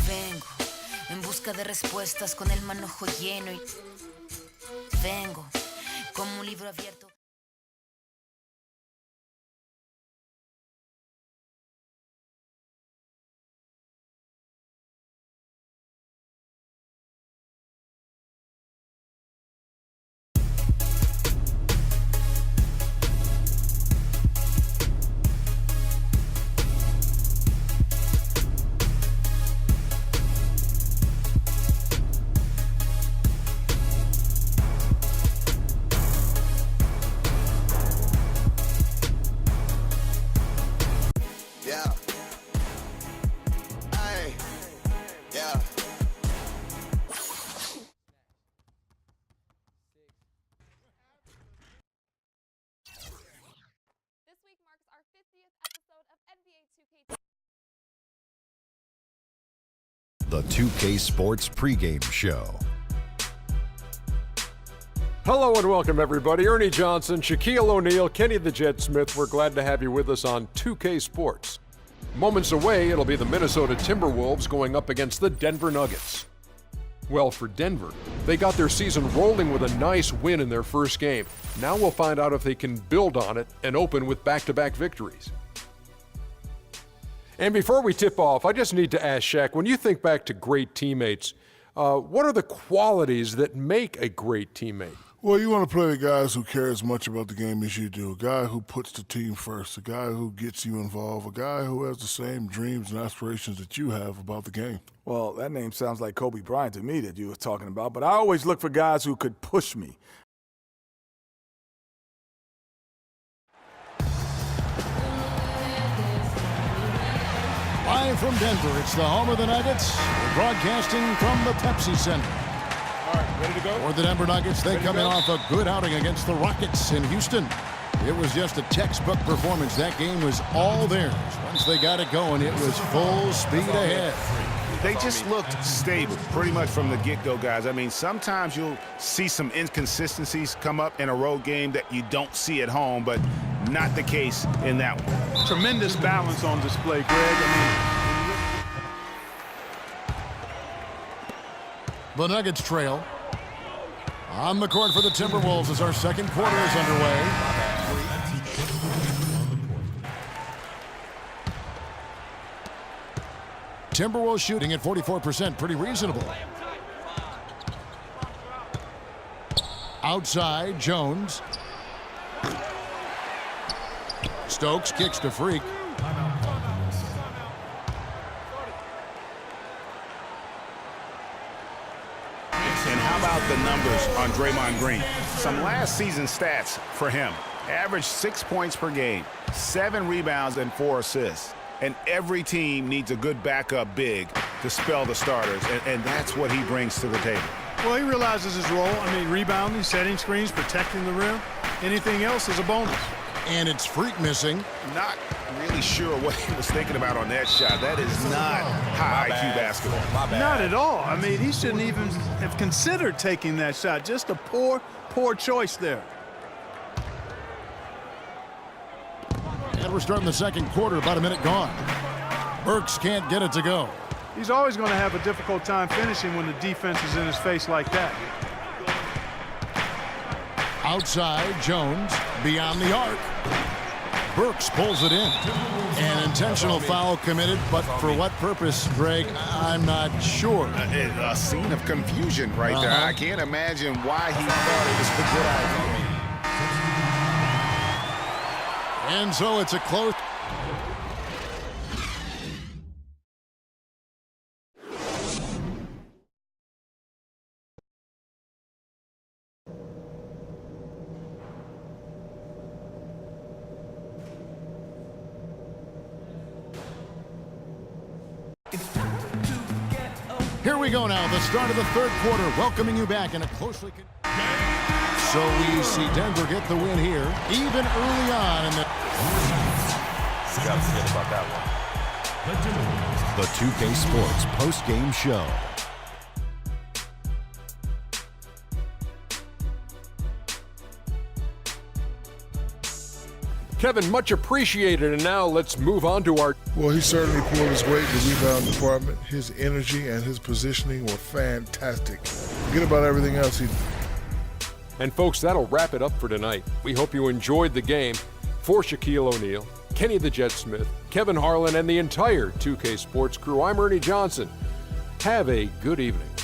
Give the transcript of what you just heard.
Vengo en busca de respuestas con el manojo lleno y vengo como un libro abierto. The 2K Sports pregame show. Hello and welcome, everybody. Ernie Johnson, Shaquille O'Neal, Kenny the Jet Smith. We're glad to have you with us on 2K Sports. Moments away, it'll be the Minnesota Timberwolves going up against the Denver Nuggets. Well, for Denver, they got their season rolling with a nice win in their first game. Now we'll find out if they can build on it and open with back-to-back victories. And before we tip off, I just need to ask Shaq, when you think back to great teammates, what are the qualities that make a great teammate? Well, you want to play with guys who care as much about the game as you do, a guy who puts the team first, a guy who gets you involved, a guy who has the same dreams and aspirations that you have about the game. Well, that name sounds like Kobe Bryant to me that you were talking about, but I always look for guys who could push me. Live from Denver, it's the home of the Nuggets. We're broadcasting from the Pepsi Center. All right, ready to go? For the Denver Nuggets, they come in off a good outing against the Rockets in Houston. It was just a textbook performance. That game was all theirs. Once they got it going, it was full speed ahead. They just looked stable pretty much from the get-go, guys. I mean, sometimes you'll see some inconsistencies come up in a road game that you don't see at home, but not the case in that one. Tremendous balance on display, Greg. The Nuggets trail. On the court for the Timberwolves as our second quarter is underway. Timberwolves shooting at 44%, pretty reasonable. Outside, Jones. Stokes kicks to Freak. And how about the numbers on Draymond Green? Some last season stats for him. Average 6 points per game, 7 rebounds, and 4 assists. And every team needs a good backup big to spell the starters, and that's what he brings to the table. Well, he realizes his role. I mean, rebounding, setting screens, protecting the rim. Anything else is a bonus. And it's Freak missing. Not really sure what he was thinking about on that shot. That is not high IQ basketball. Not at all. I mean, he shouldn't even have considered taking that shot. Just a poor choice there. And we're starting the second quarter, about a minute gone. Burks can't get it to go. He's always going to have a difficult time finishing when the defense is in his face like that. Outside, Jones, beyond the arc. Burks pulls it in. An intentional foul committed, but for what purpose, Greg, I'm not sure. A scene of confusion right there. I can't imagine why he thought it was a good idea. And so it's a close. Here we go now, the start of the third quarter, welcoming you back in a closely... So we see Denver get the win here, even early on in the... Gotta forget about that one. The 2K Sports post-game show. Kevin, much appreciated. And now let's move on to our... Well, he certainly pulled his weight in the rebound department. His energy and his positioning were fantastic. Forget about everything else he did. And folks, that'll wrap it up for tonight. We hope you enjoyed the game. For Shaquille O'Neal, Kenny the Jet Smith, Kevin Harlan, and the entire 2K Sports crew, I'm Ernie Johnson. Have a good evening.